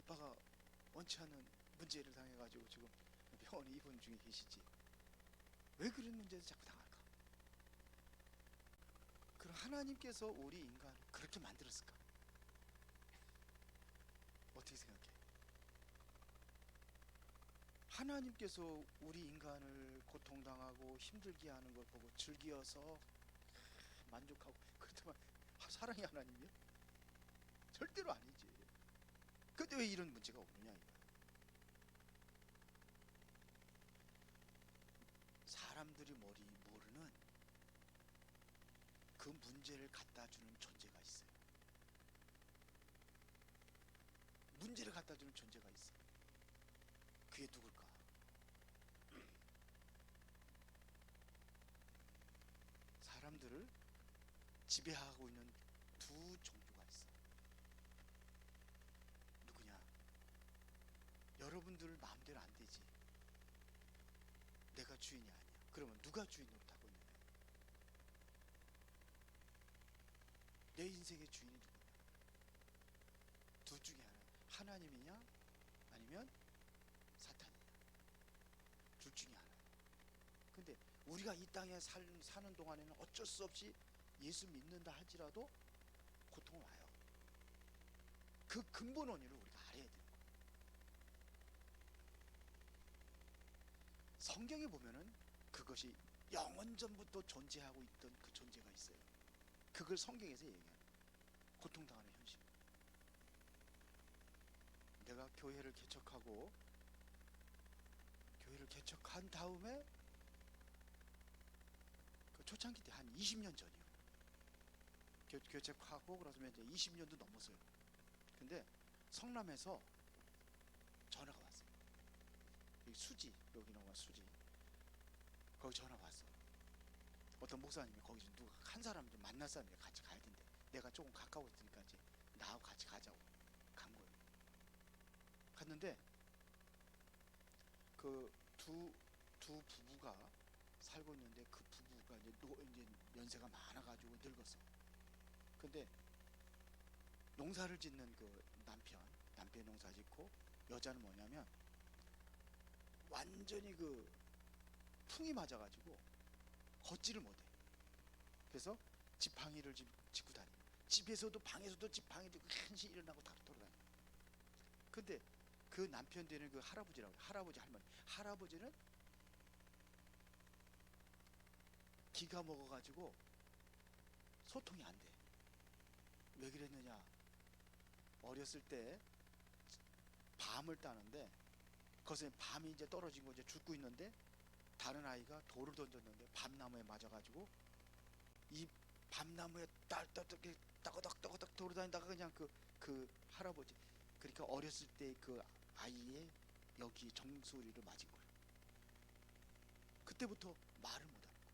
아빠가 원치 않는 문제를 당해가지고 지금 병원에 입원 중에 계시지. 왜 그런 문제를 자꾸 당할까? 그럼 하나님께서 우리 인간을 그렇게 만들었을까? 어떻게 생각해? 하나님께서 우리 인간을 고통당하고 힘들게 하는 걸 보고 즐기어서 만족하고 그렇다면 사랑이 하나님이요? 절대로 아니지. 근데 왜 이런 문제가 오느냐 이거야. 사람들이 모르는 그 문제를 갖다 주는 존재가 있어요. 문제를 갖다 주는 존재가 있어. 그게 누굴까? 사람들을 지배하고 있는 두 종류가 있어. 누구냐? 여러분들 마음대로 안 되지. 내가 주인이 아니야. 그러면 누가 주인 노릇하고 있느냐? 내 인생의 주인이 누구냐? 둘 중에 하나님이냐 아니면 사탄이냐? 둘 중에 하나. 근데 우리가 이 땅에 사는 동안에는 어쩔 수 없이 예수 믿는다 할지라도 고통은 와요. 그 근본 원인을 우리가 알아야 되는 거예요. 성경에 보면은 그것이 영원 전부터 존재하고 있던 그 존재가 있어요. 그걸 성경에서 얘기하는 고통당하는 현실. 내가 교회를 개척한 다음에 그 초창기 때 한 20년 전이요. 개척하고 그러면 이제 20년도 넘었어요. 근데 성남에서 전화가 왔어요. 여기 수지, 여기 넘어가 수지. 거기 전화가 왔어. 어떤 목사님이 거기 좀 누가 한 사람 좀 만날 사람이 같이 가야 된대. 내가 조금 가까웠으니까 이제 나하고 같이 가자고 간 거예요. 갔는데 그 두 부부가 살고 있는데 그 부부가 이제 연세가 많아가지고 늙었어. 근데 농사를 짓는 그 남편이 농사 짓고 여자는 뭐냐면 완전히 그 풍이 맞아가지고 걷지를 못해. 그래서 지팡이를 짚고 다니고 집에서도 방에서도 지팡이도 한시 일어나고 다 돌아다녀. 근데 그 남편 되는 그 할아버지라고, 할아버지 할머니, 할아버지는 기가 먹어가지고 소통이 안 돼. 왜 그랬느냐? 어렸을 때 밤을 따는데 거기서 밤이 이제 떨어진 거 이제 죽고 있는데 다른 아이가 돌을 던졌는데 밤나무에 맞아가지고 이 밤나무에 따거닥 돌아다니다가 그냥 그 할아버지, 그러니까 어렸을 때 그 아이의 여기 정수리를 맞은 거예요. 그때부터 말을 못하는 거예요.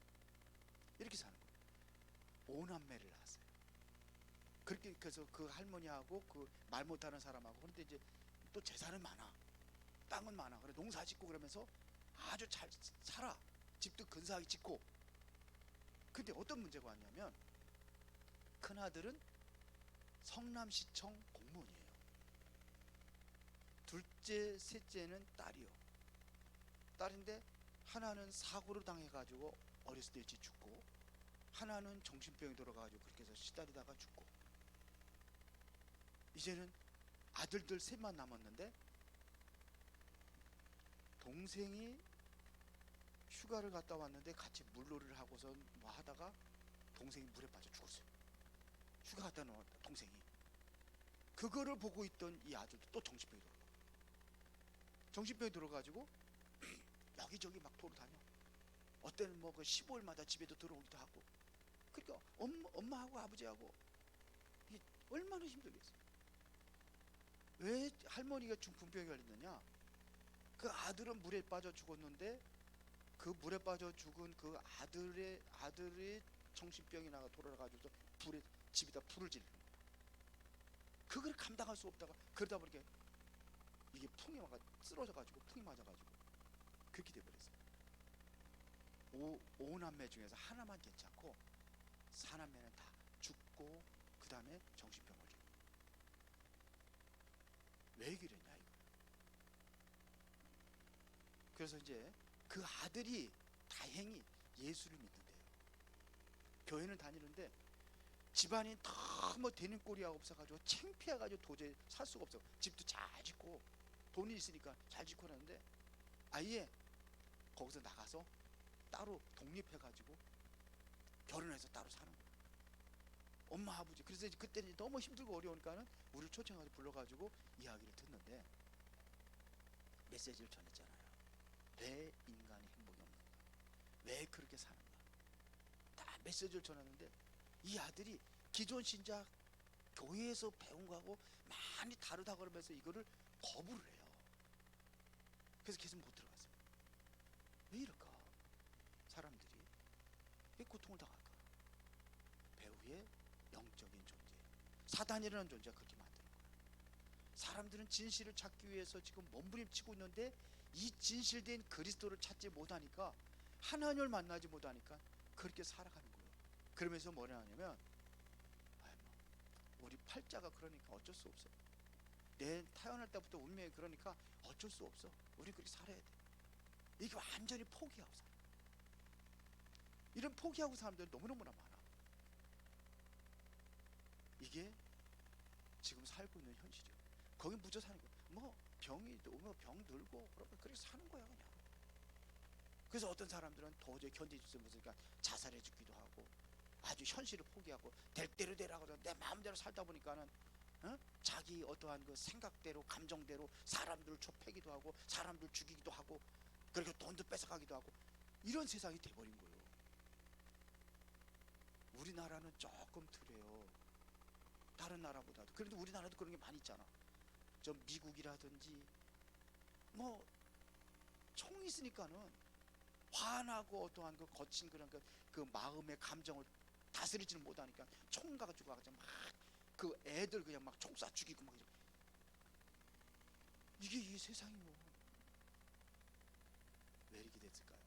이렇게 사는 거예요. 5남매를 낳았어요. 그렇게 그래서 그 할머니하고 그 말 못하는 사람하고, 그런데 이제 또 재산은 많아, 땅은 많아, 그래 농사 짓고 그러면서 아주 잘 살아. 집도 근사하게 짓고. 근데 어떤 문제가 왔냐면 큰아들은 성남시청 공무원이에요. 둘째, 셋째는 딸이요. 딸인데 하나는 사고를 당해가지고 어렸을 때 일찍 죽고, 하나는 정신병이 들어가가지고 그렇게 해서 시달리다가 죽고, 이제는 아들들 셋만 남았는데 동생이 휴가를 갔다 왔는데 같이 물놀이를 하고서 뭐 하다가 동생이 물에 빠져 죽었어요. 휴가 갔다 나왔다 동생이. 그거를 보고 있던 이 아들도 또 정신병이 들어가지고 여기저기 막 돌아다녀. 어때는 뭐 그 15일마다 집에도 들어오기도 하고. 그러니까 엄마하고 아버지하고 이게 얼마나 힘들겠어요. 왜 할머니가 중풍병에 걸렸느냐? 그 아들은 물에 빠져 죽었는데 그 물에 빠져 죽은 그 아들의 정신병이 나가 돌아가지고 불에 집에다 불을 지르는 거야. 그걸 감당할 수 없다가 그러다 보니까 이게 풍이 막 쓰러져가지고 풍이 맞아가지고 그렇게 돼버렸어요. 5남매 중에서 하나만 괜찮고 4남매는 다 죽고 그 다음에 정신병 걸려. 왜 그러냐? 그래서 이제 그 아들이 다행히 예수를 믿는데요. 교회는 다니는데 집안이 너무 되는 꼴이 없어가지고 창피해가지고 도저히 살 수가 없어. 집도 잘 짓고 돈이 있으니까 잘 짓고 하는데 아예 거기서 나가서 따로 독립해가지고 결혼해서 따로 사는 거예요. 엄마 아버지. 그래서 이제 그때는 너무 힘들고 어려우니까는 우리를 초청해서 불러가지고 이야기를 듣는데 메시지를 전했잖아요. 왜 인간이 행복이 없는가? 왜 그렇게 사는가? 다 메시지를 전하는데 이 아들이 기존 신자 교회에서 배운 거하고 많이 다르다 그러면서 이거를 거부를 해요. 그래서 계속 못 들어갔어요. 왜 이럴까? 사람들이 왜 고통을 당할까? 배우의 영적인 존재, 사단이라는 존재가 그렇게 만드는 거예요. 사람들은 진실을 찾기 위해서 지금 몸부림치고 있는데 이 진실된 그리스도를 찾지 못하니까, 하나님을 만나지 못하니까 그렇게 살아가는 거예요. 그러면서 뭐라 하냐면, 우리 팔자가 그러니까 어쩔 수 없어요. 내 태어날 때부터 운명이 그러니까 어쩔 수 없어. 우리 그렇게 살아야 돼. 이게 완전히 포기하고 살아. 이런 포기하고 사람들이 너무너무나 많아. 이게 지금 살고 있는 현실이에요. 거기 묻혀 사는 거야. 뭐 병이 오면 병 들고 그렇게 사는 거야 그냥. 그래서 어떤 사람들은 도저히 견디지 못하니까 자살해 죽기도 하고, 아주 현실을 포기하고 될 대로 되라고 내 마음대로 살다 보니까는 자기 어떠한 그 생각대로 감정대로 사람들을 좁히기도 하고 사람들 죽이기도 하고 그렇게 돈도 뺏어가기도 하고 이런 세상이 돼버린 거예요. 우리나라는 조금 덜해요, 다른 나라보다도. 그래도 우리나라도 그런 게 많이 있잖아. 저 미국이라든지 뭐 총 있으니까는 화나고 어떠한 그 거친 그런 그 마음의 감정을 다스리지는 못하니까 총 가지고 막 그 애들 그냥 막 총 쏴 죽이고 막 이게 이 세상이 뭐 왜 이렇게 됐을까요?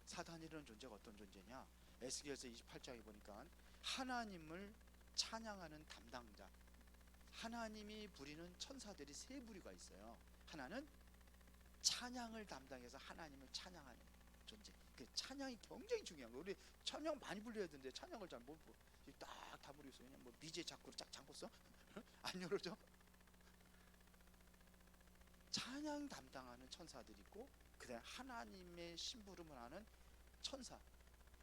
사단이라는 존재가 어떤 존재냐? 에스겔서 28장에 보니까 하나님을 찬양하는 담당자, 하나님이 부리는 천사들이 세 부류가 있어요. 하나는 찬양을 담당해서 하나님을 찬양하는 존재. 그 찬양이 굉장히 중요한 거예요. 우리 찬양 많이 불려야 되는데 찬양을 잘 못 부르. 딱다 부르겠어요. 그냥 뭐 미제 자꾸로 쫙 잠궜어? 안 열어져? 찬양 담당하는 천사들이 있고, 그다음에 하나님의 심부름을 하는 천사.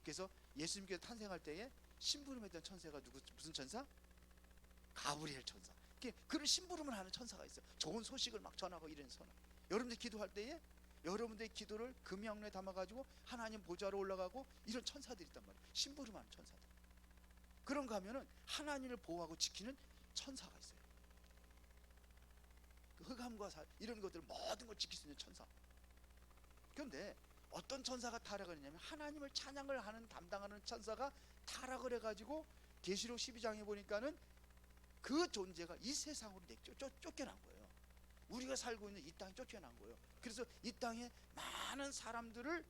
그래서 예수님께서 탄생할 때에 심부름했던 천사가 무슨 천사? 가브리엘 천사. 그런 심부름을 하는 천사가 있어요. 좋은 소식을 막 전하고 이런 선언. 여러분들 기도할 때에 여러분들의 기도를 금양로에 담아가지고 하나님 보좌로 올라가고 이런 천사들이 있단 말이에요. 심부름하는 천사들. 그런가 하면은 하나님을 보호하고 지키는 천사가 있어요. 흑암과 이런 것들 모든 걸 지킬 수 있는 천사. 그런데 어떤 천사가 타락을 했냐면 하나님을 찬양을 하는 담당하는 천사가 타락을 해가지고 계시록 12장에 보니까는 그 존재가 이 세상으로 쫓겨난 거예요. 우리가 살고 있는 이 땅에 쫓겨난 거예요. 그래서 이 땅에 많은 사람들을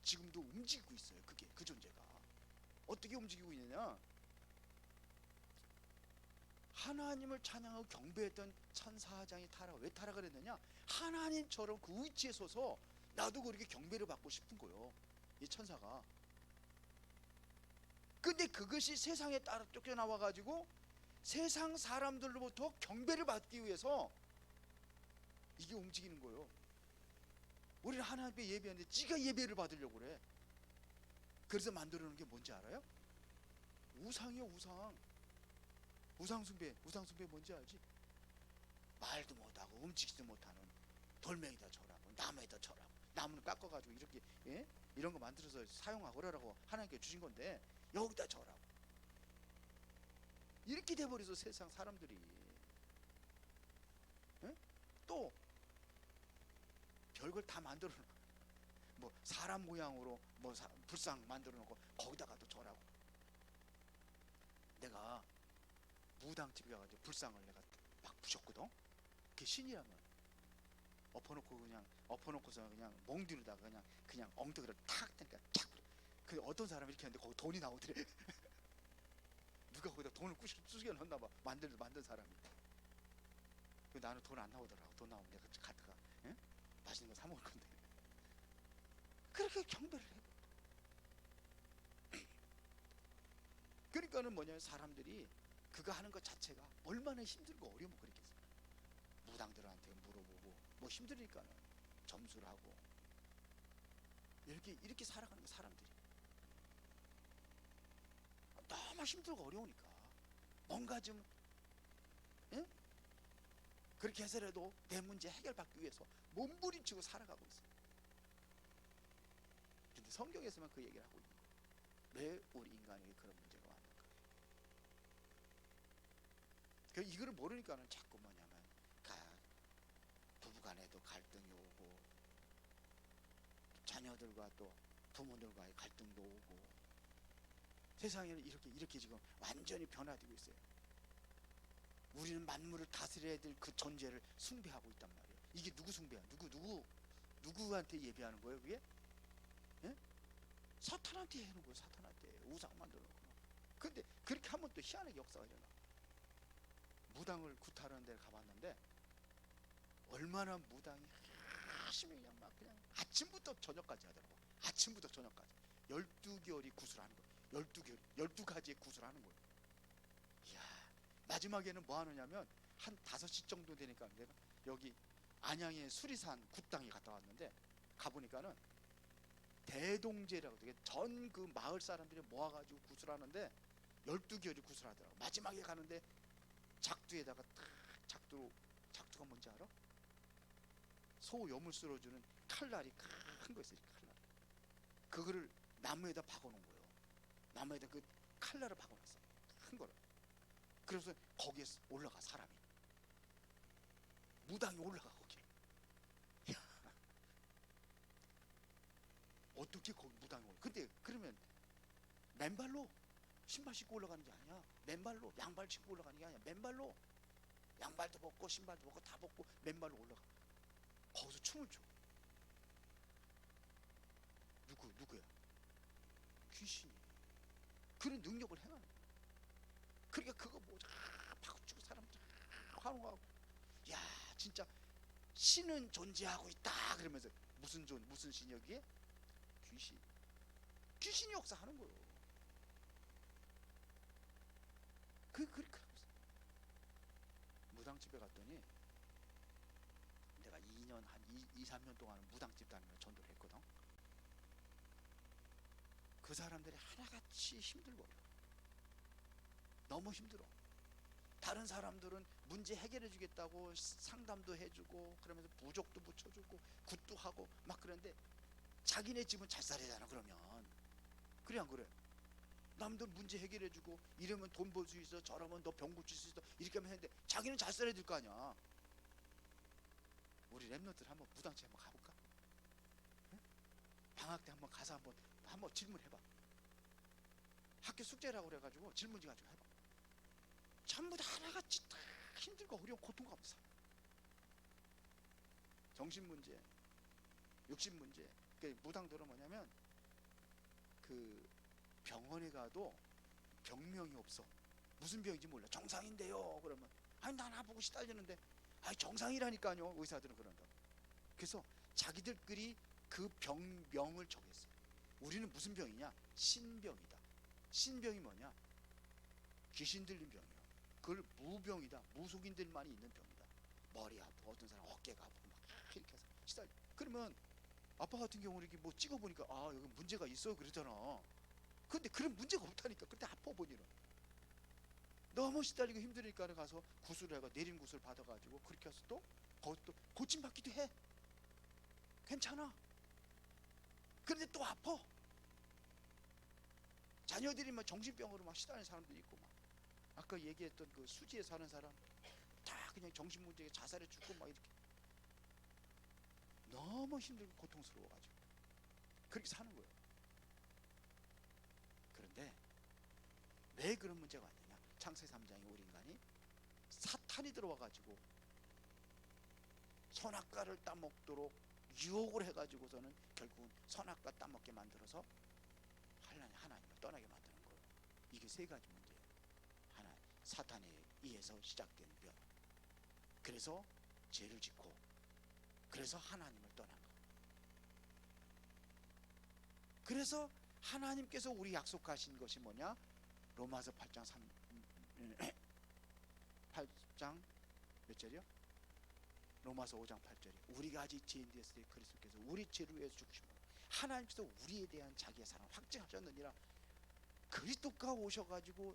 지금도 움직이고 있어요. 그 존재가 어떻게 움직이고 있느냐? 하나님을 찬양하고 경배했던 천사장이 왜 타락을 했느냐? 하나님처럼 그 위치에 서서 나도 그렇게 경배를 받고 싶은 거예요, 이 천사가. 근데 그것이 세상에 따라 쫓겨나와 가지고 세상 사람들로부터 경배를 받기 위해서 이게 움직이는 거예요. 우리는 하나님께 예배하는데 지가 예배를 받으려고 그래. 그래서 만들어 놓은 게 뭔지 알아요? 우상이요, 우상. 우상 숭배 뭔지 알지? 말도 못하고 움직이지도 못하는 돌멩이다 절하고 나무에다 절하고, 나무는 깎아가지고 이렇게 이런 거 만들어서 사용하라고 하나님께 주신 건데 여기다 절하고 이렇게 돼버려서 세상 사람들이. 또 별걸 다 만들어 놓고 뭐 사람 모양으로 뭐 불상 만들어 놓고 거기다가 또 절하고. 내가 무당집에 가가지고 불상을 내가 막 부셨거든. 그게 신이라면 엎어놓고서 그냥 멍들다가 그냥 엉덩이를 탁 대니까 탁. 그 어떤 사람이 이렇게 하는데 거기 돈이 나오더래. 누가 거기다 돈을 꾸겨 넣었나 봐. 만든 사람이. 나는 돈 안 나오더라고. 돈 나오면 내가 가다가 맛있는 거 사 먹을 건데. 그렇게 경배를 해. 그러니까는 뭐냐, 사람들이 그거 하는 것 자체가 얼마나 힘들고 어려우면 그랬겠어요. 무당들한테 물어보고 뭐 힘드니까는 점수를 하고 이렇게 살아가는 거, 사람들이 너무 힘들고 어려우니까 뭔가 좀, 예? 그렇게 해서라도 내 문제 해결받기 위해서 몸부림치고 살아가고 있어요. 근데 성경에서만 그 얘기를 하고 있는 거예요. 왜 우리 인간에게 그런 문제가 왔는가? 그 이거를 모르니까는 자꾸 뭐냐면 부부간에도 갈등이 오고, 자녀들과 또 부모들과의 갈등도 오고, 세상에는 이렇게 지금 완전히 변화되고 있어요. 우리는 만물을 다스려야 될 그 존재를 숭배하고 있단 말이에요. 이게 누구 숭배야? 누구한테 예배하는 거예요, 그게? 예? 사탄한테 하는 거예요. 사탄한테 우상 만들어 놓고. 근데 그렇게 하면 또 희한하게 역사가 일어나. 무당을 구타하는 데를 가봤는데 얼마나 무당이 열심히 그냥 아침부터 저녁까지 하더라고. 아침부터 저녁까지 12개월이 구슬하는 거예요. 12개월 12가지의 구슬하는 거예요. 이야, 마지막에는 뭐 하느냐면 한 5시 정도 되니까 내가 여기 안양의 수리산 굿당에 갔다 왔는데, 가보니까는 대동제라고 전 그 마을 사람들이 모아가지고 구슬하는데 12개월이 구슬하더라고. 마지막에 가는데 작두에다가 탁, 작두가 뭔지 알아? 소 염을 쓸어주는 칼날이 큰 거 있어요. 칼날. 그거를 나무에다 박아놓은 거예요. 나무에다 그 칼날을 박아놨어. 큰 거를. 그래서 거기에 올라가, 사람이. 무당이 올라가 거기. 어떻게 거기 무당이 올라? 근데 그러면 맨발로 신발 신고 올라가는 게 아니야. 맨발로 양발 신고 올라가는 게 아니야. 맨발로 양발도 벗고 신발도 벗고 다 벗고 맨발로 올라가. 거기서 춤을 춰. 누구야? 귀신이. 그런 능력을 행하는 거야. 그러니까 그거 뭐자 박수치고 사람 환호하고, 야 진짜 신은 존재하고 있다 그러면서, 무슨 신이 여기에? 귀신이 역사하는 거예요. 그렇게 하고 있어요. 무당집에 갔더니 내가 2년 한 3년 동안 무당집 다니면서 전도를 했거든. 그 사람들이 하나같이 힘들고 어려워. 너무 힘들어. 다른 사람들은 문제 해결해 주겠다고 상담도 해주고, 그러면서 부적도 붙여주고 굿도 하고 막 그러는데 자기네 집은 잘 살아야잖아. 그러면 그래 안 그래? 남들 문제 해결해 주고 이러면 돈 벌 수 있어, 저러면 너 병 고칠 수 있어, 이렇게 하면 했는데 자기는 잘 살아야 될 거 아니야. 우리 랩런들 한번 무당집 한번 가볼까? 응? 방학 때 한번 가서 한번 질문해봐. 학교 숙제라고 그래가지고 질문지 가지고 해봐. 전부 다 하나같이 다 힘들고 어려운 고통과 없어. 정신 문제, 육신 문제. 그러니까 무당들은 뭐냐면 그 병원에 가도 병명이 없어. 무슨 병인지 몰라. 정상인데요 그러면, 아니 난 아프고 시달리는데, 아니 정상이라니까요. 의사들은 그런다고. 그래서 자기들끼리 그 병명을 정했어요. 우리는 무슨 병이냐? 신병이다. 신병이 뭐냐? 귀신 들린 병이야. 그걸 무병이다. 무속인들만이 있는 병이다. 머리 아프고 어떤 사람 어깨가 아프고 막 이렇게 해서 시달려. 그러면 아빠 같은 경우는 이렇게 뭐 찍어보니까 아 여기 문제가 있어 그러잖아. 근데 그런 문제가 없다니까. 근데 아파 보니는 너무 시달리고 힘드니까 가서 구슬을 해가 내린 구슬 받아가지고 그렇게 해서 또 거기서 또 고침받기도 해. 괜찮아. 그런데 또 아파. 자녀들이 막 정신병으로 막 시달리는 사람들이 있고, 막 아까 얘기했던 그 수지에 사는 사람 다 그냥 정신문제에 자살해 죽고 막 이렇게 너무 힘들고 고통스러워가지고 그렇게 사는 거예요. 그런데 왜 그런 문제가 왔느냐? 창세기 3장에 우리 인간이 사탄이 들어와가지고 선악과를 따먹도록 유혹을 해가지고서는 결국은 선악과 따먹게 만들어서 하나님을 떠나게 만드는 거예요. 이게 3가지 문제예요. 하나, 사탄에 의해서 시작된 병. 그래서 죄를 짓고, 그래서 하나님을 떠나 그래서 하나님께서 우리 약속하신 것이 뭐냐? 로마서 8장 8장 몇 절이요? 로마서 5장 8절이 우리가 아직 죄인 되었을 때 그리스도께서 우리 죄를 위해서 죽으심으로 하나님께서 우리에 대한 자기의 사랑을 확증하셨느니라. 그리스도가 오셔가지고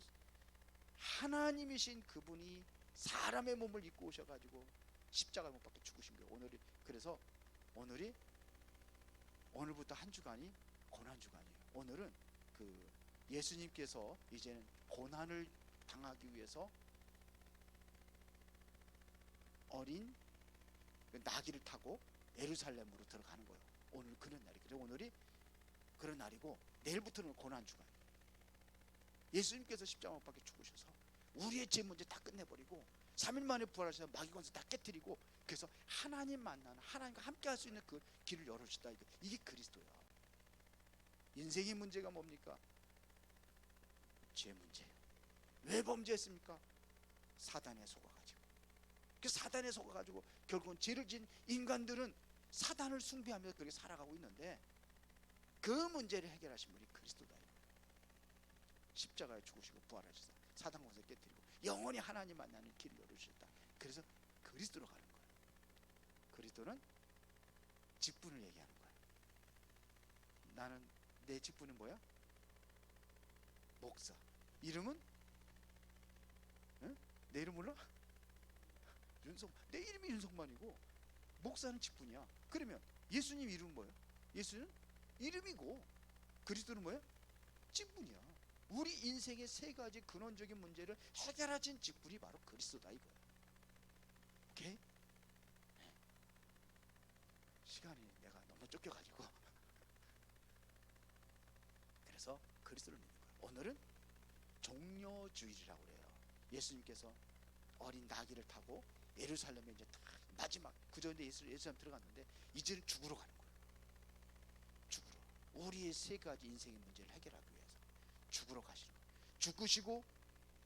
하나님이신 그분이 사람의 몸을 입고 오셔가지고 십자가에 못 박혀 죽으신 거예요. 오늘이 그래서 오늘부터 한 주간이 고난 주간이에요. 오늘은 그 예수님께서 이제는 고난을 당하기 위해서 어린 나귀를 타고 예루살렘으로 들어가는 거예요. 오늘 그런 날이. 그래서 오늘이 그런 날이고 내일부터는 고난 주간이에요. 예수님께서 십자가 못 박혀 죽으셔서 우리의 죄 문제 다 끝내버리고 3일 만에 부활하셔서 마귀 권세 다 깨뜨리고 그래서 하나님 만나는 하나님과 함께 할 수 있는 그 길을 열어주시다. 이게 그리스도야. 인생의 문제가 뭡니까? 죄 문제예요. 왜 범죄했습니까? 사단에 속아가지고. 그 사단에 속아가지고 결국은 죄를 지은 인간들은 사단을 숭배하면서 그렇게 살아가고 있는데 그 문제를 해결하신 분이 그리스도다. 십자가에 죽으시고 부활하셔서 사단 권세 깨뜨리고 영원히 하나님 만나는 길을 열어주셨다. 그래서 그리스도로 가는 거예요. 그리스도는 직분을 얘기하는 거예요. 나는 내 직분은 뭐야? 목사. 이름은? 응? 내 이름 몰라? 내 이름이 윤석만이고 목사는 직분이야. 그러면 예수님 이름은 뭐예요? 예수는 이름이고 그리스도는 뭐예요? 직분이야. 우리 인생의 세 가지 근원적인 문제를 해결하신 직분이 바로 그리스도다 이거예요. 오케이? 시간이 내가 너무 쫓겨가지고 그래서 그리스도를 믿는 거예요. 오늘은 종려주일이라고 그래요. 예수님께서 어린 나귀를 타고 예루살렘에 이제 마지막 그전에 예루살렘 들어갔는데 이제는 죽으러 가는 거예요. 죽으러. 우리의 세 가지 인생의 문제를 해결하기 위해서 죽으러 가시는 거예요. 죽으시고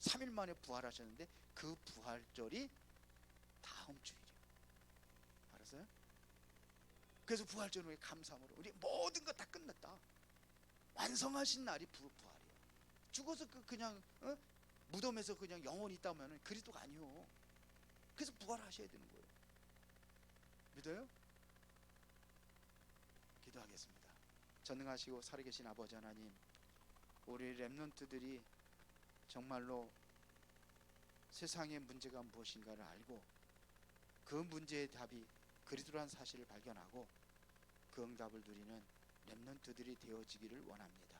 3일 만에 부활하셨는데 그 부활절이 다음 주일이에요. 알았어요? 그래서 부활절 후에 감사함으로 우리 모든 거 다 끝났다. 완성하신 날이 부활이에요. 죽어서 그냥 무덤에서 그냥 영원히 있다면 그리스도가 아니요. 그래서 부활하셔야 되는 거예요. 믿어요? 기도하겠습니다. 전능하시고 살아계신 아버지 하나님, 우리 렘넌트들이 정말로 세상의 문제가 무엇인가를 알고 그 문제의 답이 그리스도라는 사실을 발견하고 그 응답을 누리는 렘넌트들이 되어지기를 원합니다.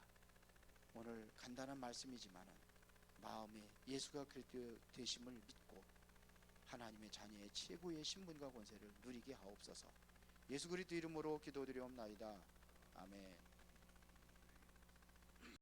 오늘 간단한 말씀이지만 마음에 예수가 그리스도 되심을 믿고 하나님의 자녀의 최고의 신분과 권세를 누리게 하옵소서. 예수 그리스도 이름으로 기도드리옵나이다. 아멘.